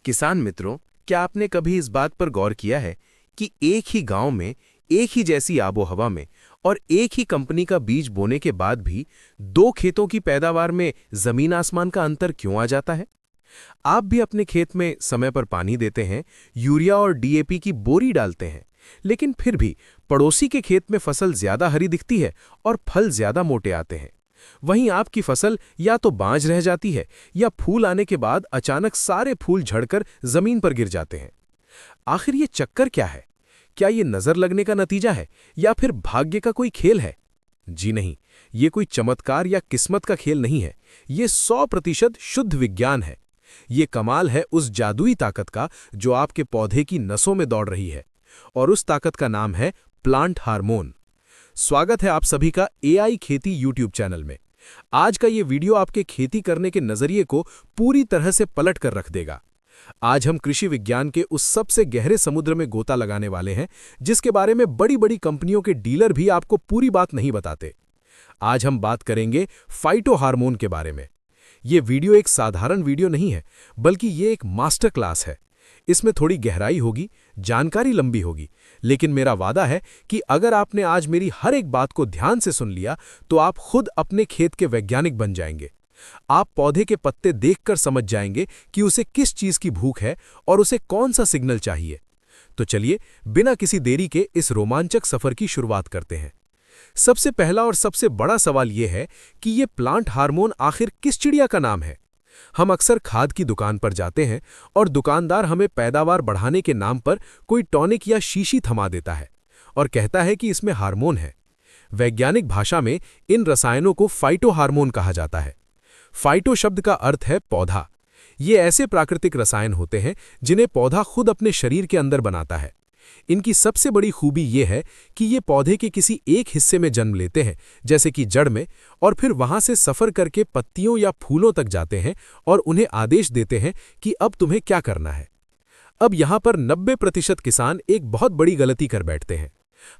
किसान मित्रों, क्या आपने कभी इस बात पर गौर किया है कि एक ही गांव में, एक ही जैसी आबोहवा में और एक ही कंपनी का बीज बोने के बाद भी दो खेतों की पैदावार में जमीन आसमान का अंतर क्यों आ जाता है? आप भी अपने खेत में समय पर पानी देते हैं, यूरिया और डीएपी की बोरी डालते हैं, लेकिन फिर भी पड़ोसी के खेत में फसल ज्यादा हरी दिखती है और फल ज्यादा मोटे आते हैं। वहीं आपकी फसल या तो बांझ रह जाती है या फूल आने के बाद अचानक सारे फूल झड़कर जमीन पर गिर जाते हैं। आखिर ये चक्कर क्या है? क्या ये नजर लगने का नतीजा है या फिर भाग्य का कोई खेल है? जी नहीं, ये कोई चमत्कार या किस्मत का खेल नहीं है। ये 100% शुद्ध विज्ञान है। ये कमाल है उस जादुई ताकत का जो आपके पौधे की नसों में दौड़ रही है, और उस ताकत का नाम है प्लांट हार्मोन। स्वागत है आप सभी का एआई खेती यूट्यूब चैनल में। आज का ये वीडियो आपके खेती करने के नजरिए को पूरी तरह से पलट कर रख देगा। आज हम कृषि विज्ञान के उस सबसे गहरे समुद्र में गोता लगाने वाले हैं जिसके बारे में बड़ी बड़ी कंपनियों के डीलर भी आपको पूरी बात नहीं बताते। आज हम बात करेंगे फाइटो हार्मोन के बारे में। ये वीडियो एक साधारण वीडियो नहीं है, बल्कि ये एक मास्टर क्लास है। इसमें थोड़ी गहराई होगी, जानकारी लंबी होगी, लेकिन मेरा वादा है कि अगर आपने आज मेरी हर एक बात को ध्यान से सुन लिया तो आप खुद अपने खेत के वैज्ञानिक बन जाएंगे। आप पौधे के पत्ते देखकर समझ जाएंगे कि उसे किस चीज की भूख है और उसे कौन सा सिग्नल चाहिए। तो चलिए, बिना किसी देरी के इस रोमांचक सफर की शुरुआत करते हैं। सबसे पहला और सबसे बड़ा सवाल यह है कि यह प्लांट हार्मोन आखिर किस चिड़िया का नाम है? हम अक्सर खाद की दुकान पर जाते हैं और दुकानदार हमें पैदावार बढ़ाने के नाम पर कोई टॉनिक या शीशी थमा देता है और कहता है कि इसमें हार्मोन है। वैज्ञानिक भाषा में इन रसायनों को फाइटो हार्मोन कहा जाता है। फाइटो शब्द का अर्थ है पौधा। ये ऐसे प्राकृतिक रसायन होते हैं जिन्हें पौधा खुद अपने शरीर के अंदर बनाता है। इनकी सबसे बड़ी खूबी यह है कि ये पौधे के किसी एक हिस्से में जन्म लेते हैं, जैसे कि जड़ में, और फिर वहां से सफर करके पत्तियों या फूलों तक जाते हैं और उन्हें आदेश देते हैं कि अब तुम्हें क्या करना है। अब यहां पर 90% किसान एक बहुत बड़ी गलती कर बैठते हैं।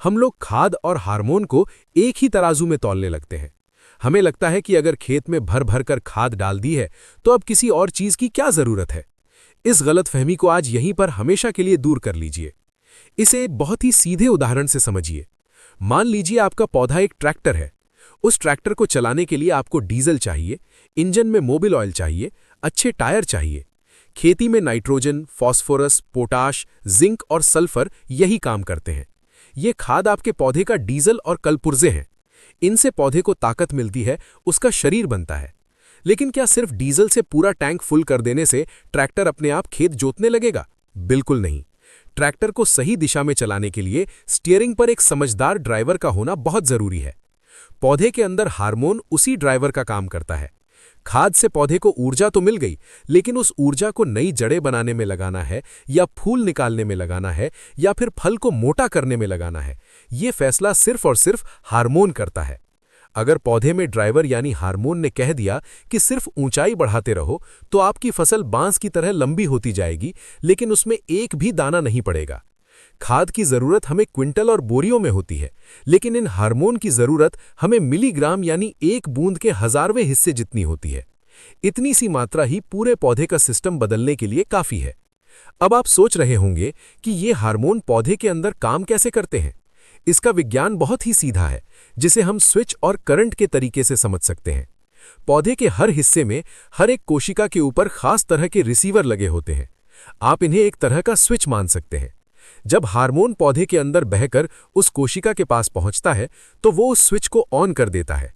हम लोग खाद और हार्मोन को एक ही तराजू में तौलने लगते हैं। हमें लगता है कि अगर खेत में भर भर कर खाद डाल दी है तो अब किसी और चीज की क्या जरूरत है। इस गलतफहमी को आज यहीं पर हमेशा के लिए दूर कर लीजिए। इसे एक बहुत ही सीधे उदाहरण से समझिए। मान लीजिए आपका पौधा एक ट्रैक्टर है। उस ट्रैक्टर को चलाने के लिए आपको डीजल चाहिए, इंजन में मोबिल ऑयल चाहिए, अच्छे टायर चाहिए। खेती में नाइट्रोजन, फास्फोरस, पोटाश, जिंक और सल्फर यही काम करते हैं। ये खाद आपके पौधे का डीजल और कलपुर्जे हैं। इनसे पौधे को ताकत मिलती है, उसका शरीर बनता है। लेकिन क्या सिर्फ डीजल से पूरा टैंक फुल कर देने से ट्रैक्टर अपने आप खेत जोतने लगेगा? बिल्कुल नहीं। ट्रैक्टर को सही दिशा में चलाने के लिए स्टीयरिंग पर एक समझदार ड्राइवर का होना बहुत जरूरी है। पौधे के अंदर हार्मोन उसी ड्राइवर का काम करता है। खाद से पौधे को ऊर्जा तो मिल गई, लेकिन उस ऊर्जा को नई जड़ें बनाने में लगाना है या फूल निकालने में लगाना है या फिर फल को मोटा करने में लगाना है, ये फैसला सिर्फ और सिर्फ हार्मोन करता है। अगर पौधे में ड्राइवर यानी हार्मोन ने कह दिया कि सिर्फ ऊंचाई बढ़ाते रहो, तो आपकी फसल बांस की तरह लंबी होती जाएगी, लेकिन उसमें एक भी दाना नहीं पड़ेगा। खाद की जरूरत हमें क्विंटल और बोरियों में होती है, लेकिन इन हार्मोन की जरूरत हमें मिलीग्राम यानी एक बूंद के 1000वें हिस्से जितनी होती है। इतनी सी मात्रा ही पूरे पौधे का सिस्टम बदलने के लिए काफी है। अब आप सोच रहे होंगे कि ये हार्मोन पौधे के अंदर काम कैसे करते हैं। इसका विज्ञान बहुत ही सीधा है, जिसे हम स्विच और करंट के तरीके से समझ सकते हैं। पौधे के हर हिस्से में, हर एक कोशिका के ऊपर खास तरह के रिसीवर लगे होते हैं। आप इन्हें एक तरह का स्विच मान सकते हैं। जब हार्मोन पौधे के अंदर बहकर उस कोशिका के पास पहुंचता है, तो वो उस स्विच को ऑन कर देता है।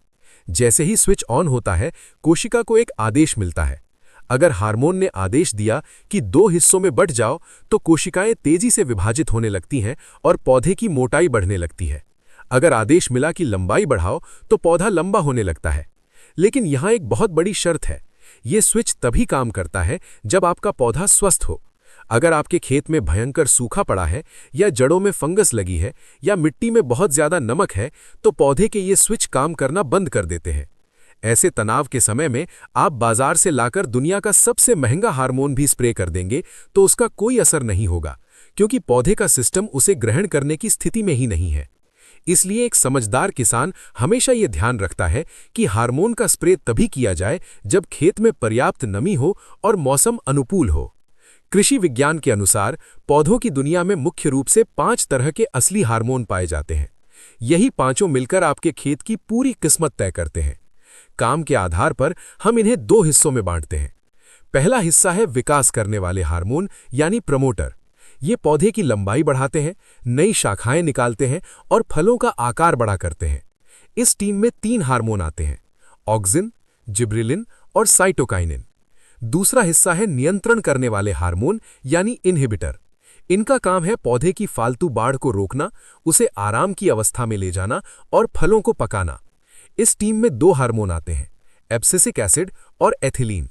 जैसे ही स्विच ऑन होता है, कोशिका को एक आदेश मिलता है। अगर हार्मोन ने आदेश दिया कि 2 हिस्सों में बंट जाओ, तो कोशिकाएं तेजी से विभाजित होने लगती हैं और पौधे की मोटाई बढ़ने लगती है। अगर आदेश मिला कि लंबाई बढ़ाओ, तो पौधा लंबा होने लगता है। लेकिन यहां एक बहुत बड़ी शर्त है। यह स्विच तभी काम करता है जब आपका पौधा स्वस्थ हो। अगर आपके खेत में भयंकर सूखा पड़ा है या जड़ों में फंगस लगी है या मिट्टी में बहुत ज्यादा नमक है, तो पौधे के ये स्विच काम करना बंद कर देते हैं। ऐसे तनाव के समय में आप बाजार से लाकर दुनिया का सबसे महंगा हार्मोन भी स्प्रे कर देंगे तो उसका कोई असर नहीं होगा, क्योंकि पौधे का सिस्टम उसे ग्रहण करने की स्थिति में ही नहीं है। इसलिए एक समझदार किसान हमेशा ये ध्यान रखता है कि हार्मोन का स्प्रे तभी किया जाए जब खेत में पर्याप्त नमी हो और मौसम अनुकूल हो। कृषि विज्ञान के अनुसार पौधों की दुनिया में मुख्य रूप से 5 तरह के असली हार्मोन पाए जाते हैं। यही पांचों मिलकर आपके खेत की पूरी किस्मत तय करते हैं। काम के आधार पर हम इन्हें 2 हिस्सों में बांटते हैं। पहला हिस्सा है विकास करने वाले हार्मोन यानी प्रमोटर। ये पौधे की लंबाई बढ़ाते हैं, नई शाखाएं निकालते हैं और फलों का आकार बड़ा करते हैं। इस टीम में 3 हार्मोन आते हैं: ऑक्सिन, जिब्रेलिन और साइटोकाइनिन। दूसरा हिस्सा है नियंत्रण करने वाले हार्मोन यानी इनहिबिटर। इनका काम है पौधे की फालतू बाढ़ को रोकना, उसे आराम की अवस्था में ले जाना और फलों को पकाना। इस टीम में 2 हार्मोन आते हैं: एब्सिसिक एसिड और एथिलीन।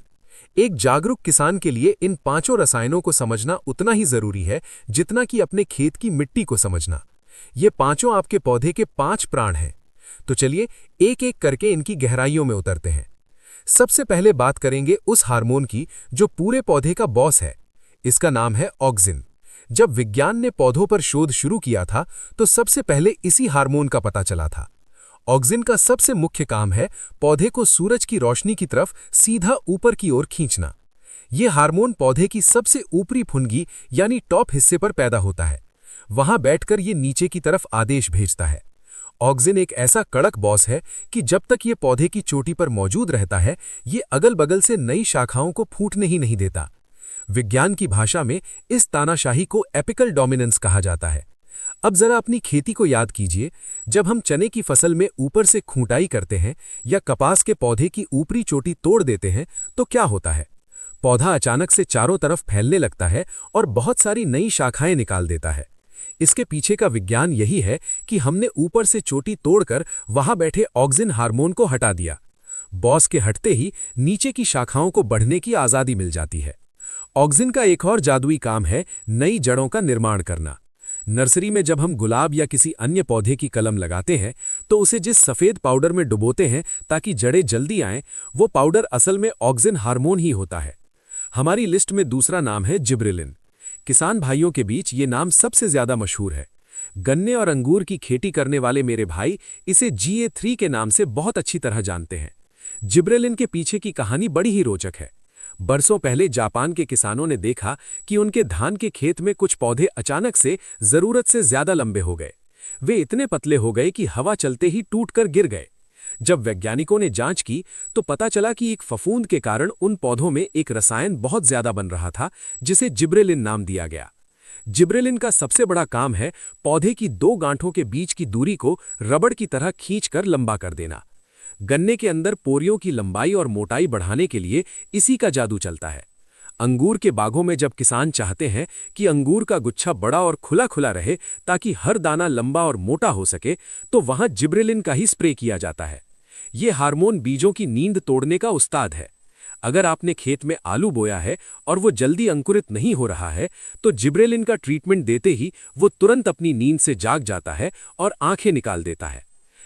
एक जागरूक किसान के लिए इन पांचों रसायनों को समझना उतना ही जरूरी है जितना कि अपने खेत की मिट्टी को समझना। ये पांचों आपके पौधे के 5 प्राण हैं। तो चलिए एक एक करके इनकी गहराइयों में उतरते हैं। सबसे पहले बात करेंगे उस हार्मोन की जो पूरे पौधे का बॉस है। इसका नाम है ऑक्सिन। जब विज्ञान ने पौधों पर शोध शुरू किया था तो सबसे पहले इसी हार्मोन का पता चला था। ऑक्सिन का सबसे मुख्य काम है पौधे को सूरज की रोशनी की तरफ सीधा ऊपर की ओर खींचना। यह हार्मोन पौधे की सबसे ऊपरी फुनगी यानी टॉप हिस्से पर पैदा होता है। वहां बैठकर ये नीचे की तरफ आदेश भेजता है। ऑक्सिन एक ऐसा कड़क बॉस है कि जब तक ये पौधे की चोटी पर मौजूद रहता है, ये अगल बगल से नई शाखाओं को फूटने ही नहीं देता। विज्ञान की भाषा में इस तानाशाही को एपिकल डोमिनेंस कहा जाता है। अब जरा अपनी खेती को याद कीजिए। जब हम चने की फसल में ऊपर से खूंटाई करते हैं या कपास के पौधे की ऊपरी चोटी तोड़ देते हैं तो क्या होता है? पौधा अचानक से चारों तरफ फैलने लगता है और बहुत सारी नई शाखाएं निकाल देता है। इसके पीछे का विज्ञान यही है कि हमने ऊपर से चोटी तोड़कर वहां बैठे ऑक्सिन हार्मोन को हटा दिया। बॉस के हटते ही नीचे की शाखाओं को बढ़ने की आजादी मिल जाती है। ऑक्सिन का एक और जादुई काम है नई जड़ों का निर्माण करना। नर्सरी में जब हम गुलाब या किसी अन्य पौधे की कलम लगाते हैं तो उसे जिस सफेद पाउडर में डुबोते हैं ताकि जड़ें जल्दी आएं, वो पाउडर असल में ऑक्सिन हार्मोन ही होता है। हमारी लिस्ट में दूसरा नाम है जिब्रेलिन। किसान भाइयों के बीच ये नाम सबसे ज्यादा मशहूर है। गन्ने और अंगूर की खेती करने वाले मेरे भाई इसे GA3 के नाम से बहुत अच्छी तरह जानते हैं। जिब्रेलिन के पीछे की कहानी बड़ी ही रोचक है। बरसों पहले जापान के किसानों ने देखा कि उनके धान के खेत में कुछ पौधे अचानक से जरूरत से ज्यादा लंबे हो गए। वे इतने पतले हो गए कि हवा चलते ही टूटकर गिर गए। जब वैज्ञानिकों ने जांच की तो पता चला कि एक फफूंद के कारण उन पौधों में एक रसायन बहुत ज्यादा बन रहा था जिसे जिब्रेलिन नाम दिया गया। जिब्रेलिन का सबसे बड़ा काम है पौधे की 2 गांठों के बीच की दूरी को रबड़ की तरह खींचकर लंबा कर देना। गन्ने के अंदर पोरियों की लंबाई और मोटाई बढ़ाने के लिए इसी का जादू चलता है। अंगूर के बागों में जब किसान चाहते हैं कि अंगूर का गुच्छा बड़ा और खुला खुला रहे ताकि हर दाना लंबा और मोटा हो सके, तो वहां जिब्रेलिन का ही स्प्रे किया जाता है। ये हार्मोन बीजों की नींद तोड़ने का उस्ताद है। अगर आपने खेत में आलू बोया है और वो जल्दी अंकुरित नहीं हो रहा है, तो जिब्रेलिन का ट्रीटमेंट देते ही वो तुरंत अपनी नींद से जाग जाता है और आंखें निकाल देता है।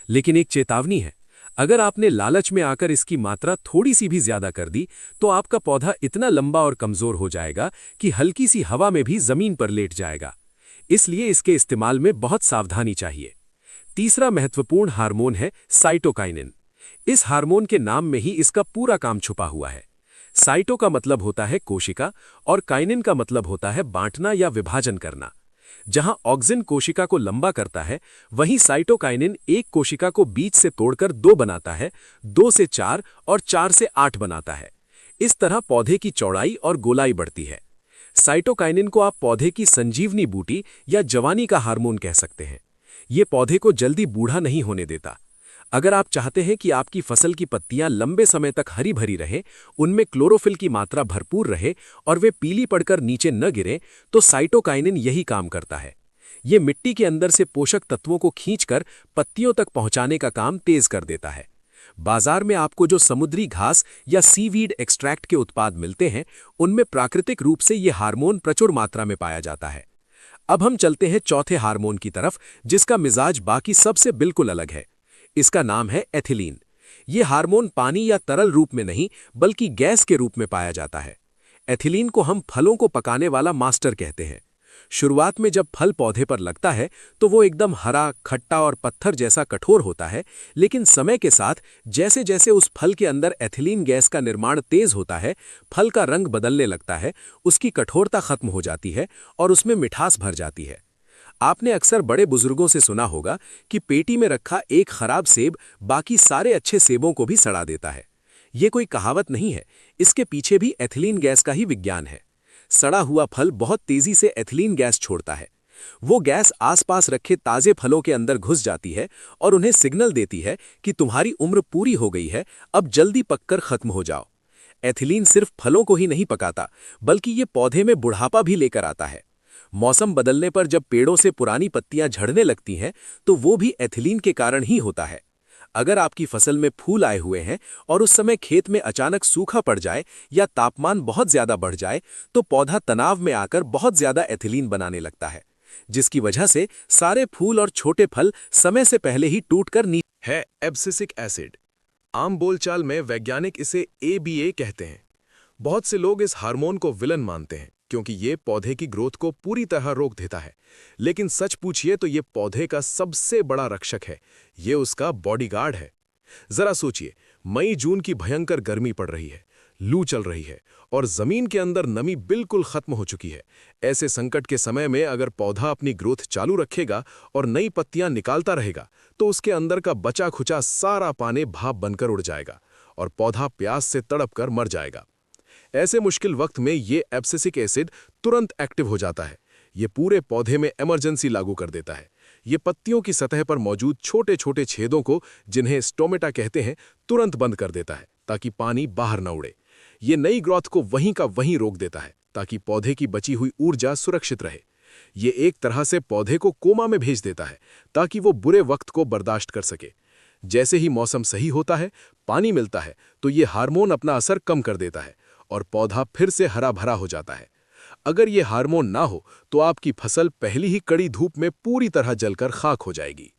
लेकिन एक चेतावनी है, अगर आपने लालच में आकर इसकी मात्रा थोड़ी सी भी ज्यादा कर दी तो आपका पौधा इतना लंबा और कमजोर हो जाएगा कि हल्की सी हवा में भी जमीन पर लेट जाएगा। इसलिए इसके इस्तेमाल में बहुत सावधानी चाहिए। तीसरा महत्वपूर्ण हार्मोन है साइटोकाइनिन। इस हार्मोन के नाम में ही इसका पूरा काम छुपा हुआ है। साइटो का मतलब होता है कोशिका और काइनिन का मतलब होता है बांटना या विभाजन करना। जहां ऑक्सिन कोशिका को लंबा करता है, वहीं साइटोकाइनिन एक कोशिका को बीच से तोड़कर 2 बनाता है, 2 से 4 और 4 से 8 बनाता है। इस तरह पौधे की चौड़ाई और गोलाई बढ़ती है। साइटोकाइनिन को आप पौधे की संजीवनी बूटी या जवानी का हार्मोन कह सकते हैं। ये पौधे को जल्दी बूढ़ा नहीं होने देता। अगर आप चाहते हैं कि आपकी फसल की पत्तियां लंबे समय तक हरी भरी रहें, उनमें क्लोरोफिल की मात्रा भरपूर रहे और वे पीली पड़कर नीचे न गिरें, तो साइटोकाइनिन यही काम करता है। ये मिट्टी के अंदर से पोषक तत्वों को खींचकर पत्तियों तक पहुंचाने का काम तेज कर देता है। बाजार में आपको जो समुद्री घास या सीवीड एक्सट्रैक्ट के उत्पाद मिलते हैं, उनमें प्राकृतिक रूप से ये हार्मोन प्रचुर मात्रा में पाया जाता है। अब हम चलते हैं चौथे हार्मोन की तरफ, जिसका मिजाज बाकी सबसे बिल्कुल अलग है। इसका नाम है एथिलीन। यह हार्मोन पानी या तरल रूप में नहीं बल्कि गैस के रूप में पाया जाता है। एथिलीन को हम फलों को पकाने वाला मास्टर कहते हैं। शुरुआत में जब फल पौधे पर लगता है तो वो एकदम हरा, खट्टा और पत्थर जैसा कठोर होता है, लेकिन समय के साथ जैसे जैसे उस फल के अंदर एथिलीन गैस का निर्माण तेज होता है, फल का रंग बदलने लगता है, उसकी कठोरता खत्म हो जाती है और उसमें मिठास भर जाती है। आपने अक्सर बड़े बुजुर्गों से सुना होगा कि पेटी में रखा एक खराब सेब बाकी सारे अच्छे सेबों को भी सड़ा देता है। ये कोई कहावत नहीं है, इसके पीछे भी एथिलीन गैस का ही विज्ञान है। सड़ा हुआ फल बहुत तेजी से एथिलीन गैस छोड़ता है। वो गैस आसपास रखे ताजे फलों के अंदर घुस जाती है और उन्हें सिग्नल देती है कि तुम्हारी उम्र पूरी हो गई है, अब जल्दी पककर खत्म हो जाओ। एथिलीन सिर्फ फलों को ही नहीं पकाता, बल्कि ये पौधे में बुढ़ापा भी लेकर आता है। मौसम बदलने पर जब पेड़ों से पुरानी पत्तियां झड़ने लगती हैं, तो वो भी एथिलीन के कारण ही होता है। अगर आपकी फसल में फूल आए हुए हैं और उस समय खेत में अचानक सूखा पड़ जाए या तापमान बहुत ज्यादा बढ़ जाए, तो पौधा तनाव में आकर बहुत ज्यादा एथिलीन बनाने लगता है, जिसकी वजह से सारे फूल और छोटे फल समय से पहले ही टूटकर नीचे है एब्सिसिक एसिड। आम बोलचाल में वैज्ञानिक इसे ABA कहते हैं। बहुत से लोग इस हार्मोन को विलन मानते हैं क्योंकि ये पौधे की ग्रोथ को पूरी तरह रोक देता है, लेकिन सच पूछिए तो ये पौधे का सबसे बड़ा रक्षक है। ये उसका बॉडीगार्ड है। जरा सोचिए, मई जून की भयंकर गर्मी पड़ रही है, लू चल रही है और जमीन के अंदर नमी बिल्कुल खत्म हो चुकी है। ऐसे संकट के समय में अगर पौधा अपनी ग्रोथ चालू रखेगा और नई पत्तियां निकालता रहेगा, तो उसके अंदर का बचा खुचा सारा पानी भाप बनकर उड़ जाएगा और पौधा प्यास से तड़प कर मर जाएगा। ऐसे मुश्किल वक्त में ये एब्सिसिक एसिड तुरंत एक्टिव हो जाता है। ये पूरे पौधे में इमरजेंसी लागू कर देता है। ये पत्तियों की सतह पर मौजूद छोटे छोटे छेदों को, जिन्हें स्टोमेटा कहते हैं, तुरंत बंद कर देता है ताकि पानी बाहर न उड़े। ये नई ग्रोथ को वहीं का वहीं रोक देता है ताकि पौधे की बची हुई ऊर्जा सुरक्षित रहे। ये एक तरह से पौधे को कोमा में भेज देता है ताकि वो बुरे वक्त को बर्दाश्त कर सके। जैसे ही मौसम सही होता है, पानी मिलता है, तो ये हार्मोन अपना असर कम कर देता है और पौधा फिर से हरा भरा हो जाता है। अगर ये हार्मोन ना हो तो आपकी फसल पहली ही कड़ी धूप में पूरी तरह जलकर खाक हो जाएगी।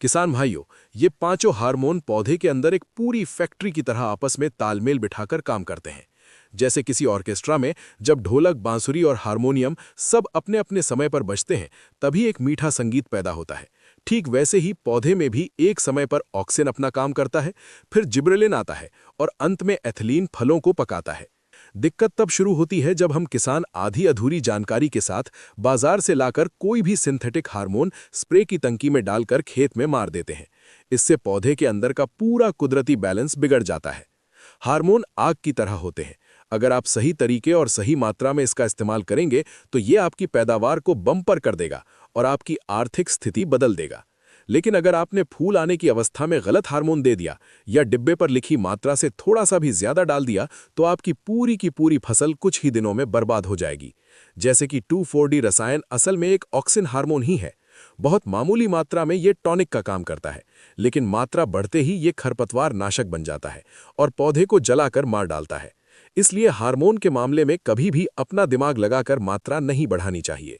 किसान भाइयों, ये पांचों हार्मोन पौधे के अंदर एक पूरी फैक्ट्री की तरह आपस में तालमेल बिठाकर काम करते हैं। जैसे किसी ऑर्केस्ट्रा में जब ढोलक, बांसुरी और हारमोनियम सब अपने अपने समय पर बजते हैं, तभी एक मीठा संगीत पैदा होता है। ठीक वैसे ही पौधे में भी एक समय पर ऑक्सिन अपना काम करता है, फिर जिब्रेलिन आता है और अंत में एथिलीन फलों को पकाता है। दिक्कत तब शुरू होती है जब हम किसान आधी अधूरी जानकारी के साथ बाजार से लाकर कोई भी सिंथेटिक हार्मोन स्प्रे की टंकी में डालकर खेत में मार देते हैं। इससे पौधे के अंदर का पूरा कुदरती बैलेंस बिगड़ जाता है। हार्मोन आग की तरह होते हैं। अगर आप सही तरीके और सही मात्रा में इसका इस्तेमाल करेंगे तो ये आपकी पैदावार को बम्पर कर देगा और आपकी आर्थिक स्थिति बदल देगा। लेकिन अगर आपने फूल आने की अवस्था में गलत हार्मोन दे दिया या डिब्बे पर लिखी मात्रा से थोड़ा सा भी ज्यादा डाल दिया, तो आपकी पूरी की पूरी फसल कुछ ही दिनों में बर्बाद हो जाएगी। जैसे कि 2,4-D रसायन असल में एक ऑक्सिन हार्मोन ही है। बहुत मामूली मात्रा में ये टॉनिक का काम करता है, लेकिन मात्रा बढ़ते ही ये खरपतवार नाशक बन जाता है और पौधे को जलाकर मार डालता है। इसलिए हार्मोन के मामले में कभी भी अपना दिमाग लगाकर मात्रा नहीं बढ़ानी चाहिए।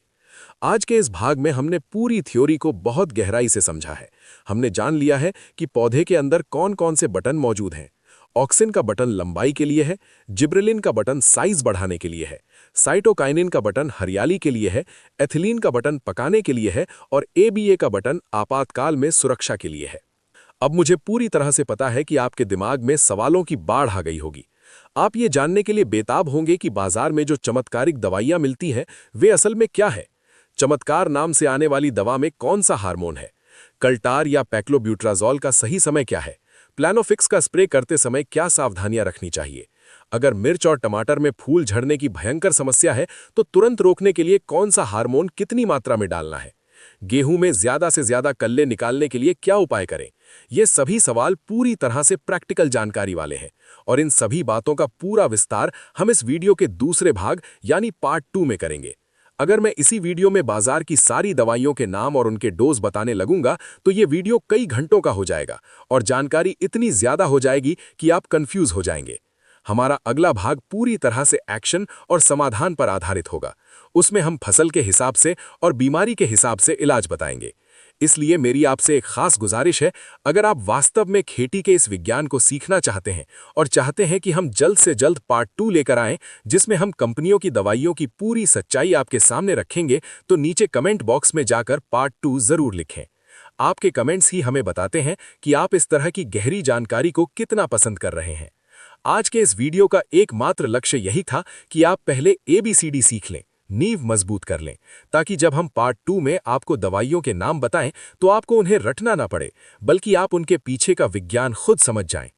आज के इस भाग में हमने पूरी थ्योरी को बहुत गहराई से समझा है। हमने जान लिया है कि पौधे के अंदर कौन कौन से बटन मौजूद हैं। ऑक्सिन का बटन लंबाई के लिए है, जिब्रेलिन का बटन साइज बढ़ाने के लिए है, साइटोकाइनिन का बटन हरियाली के लिए है, एथिलीन का बटन पकाने के लिए है और ABA का बटन आपातकाल में सुरक्षा के लिए है। अब मुझे पूरी तरह से पता है कि आपके दिमाग में सवालों की बाढ़ आ गई होगी। आप ये जानने के लिए बेताब होंगे कि बाजार में जो चमत्कारिक दवाइयां मिलती हैं, वे असल में क्या है। चमत्कार नाम से आने वाली दवा में कौन सा हार्मोन है? कल्टार या पैक्लोब्यूट्राजोल का सही समय क्या है? प्लानोफिक्स का स्प्रे करते समय क्या सावधानियां रखनी चाहिए? अगर मिर्च और टमाटर में फूल झड़ने की भयंकर समस्या है, तो तुरंत रोकने के लिए कौन सा हार्मोन कितनी मात्रा में डालना है? गेहूं में ज्यादा से ज्यादा कल्ले निकालने के लिए क्या उपाय करें? ये सभी सवाल पूरी तरह से प्रैक्टिकल जानकारी वाले हैं और इन सभी बातों का पूरा विस्तार हम इस वीडियो के दूसरे भाग यानी पार्ट 2 में करेंगे। अगर मैं इसी वीडियो में बाजार की सारी दवाइयों के नाम और उनके डोज बताने लगूंगा तो ये वीडियो कई घंटों का हो जाएगा और जानकारी इतनी ज्यादा हो जाएगी कि आप कंफ्यूज हो जाएंगे। हमारा अगला भाग पूरी तरह से एक्शन और समाधान पर आधारित होगा। उसमें हम फसल के हिसाब से और बीमारी के हिसाब से इलाज बताएंगे। इसलिए मेरी आपसे एक खास गुजारिश है, अगर आप वास्तव में खेती के इस विज्ञान को सीखना चाहते हैं और चाहते हैं कि हम जल्द से जल्द पार्ट 2 लेकर आएं, जिसमें हम कंपनियों की दवाइयों की पूरी सच्चाई आपके सामने रखेंगे, तो नीचे कमेंट बॉक्स में जाकर पार्ट 2 जरूर लिखें। आपके कमेंट्स ही हमें बताते हैं कि आप इस तरह की गहरी जानकारी को कितना पसंद कर रहे हैं। आज के इस वीडियो का एकमात्र लक्ष्य यही था कि आप पहले ABCD सीख लें, नींव मजबूत कर लें, ताकि जब हम पार्ट 2 में आपको दवाइयों के नाम बताएं तो आपको उन्हें रटना ना पड़े, बल्कि आप उनके पीछे का विज्ञान खुद समझ जाएं।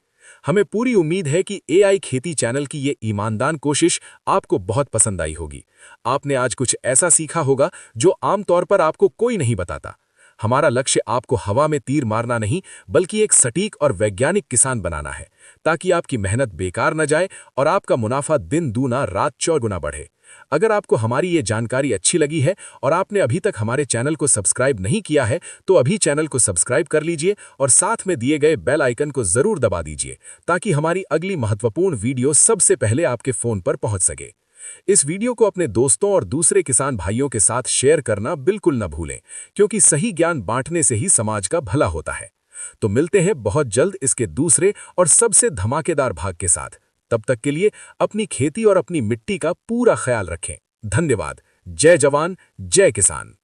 हमें पूरी उम्मीद है कि AI खेती चैनल की ये ईमानदार कोशिश आपको बहुत पसंद आई होगी। आपने आज कुछ ऐसा सीखा होगा जो आमतौर पर आपको कोई नहीं बताता। हमारा लक्ष्य आपको हवा में तीर मारना नहीं, बल्कि एक सटीक और वैज्ञानिक किसान बनाना है, ताकि आपकी मेहनत बेकार न जाए और आपका मुनाफा दिन दूना रात चौगुना बढ़े। अगर आपको हमारी ये जानकारी अच्छी लगी है और आपने अभी तक हमारे चैनल को सब्सक्राइब नहीं किया है, तो अभी चैनल को सब्सक्राइब कर लीजिए और साथ में दिए गए बेल आइकन को जरूर दबा दीजिए, ताकि हमारी अगली महत्वपूर्ण वीडियो सबसे पहले आपके फोन पर पहुंच सके। इस वीडियो को अपने दोस्तों और दूसरे किसान भाइयों के साथ शेयर करना बिल्कुल न भूलें, क्योंकि सही ज्ञान बांटने से ही समाज का भला होता है। तो मिलते हैं बहुत जल्द इसके दूसरे और सबसे धमाकेदार भाग के साथ। तब तक के लिए अपनी खेती और अपनी मिट्टी का पूरा ख्याल रखें। धन्यवाद। जय जवान, जय किसान।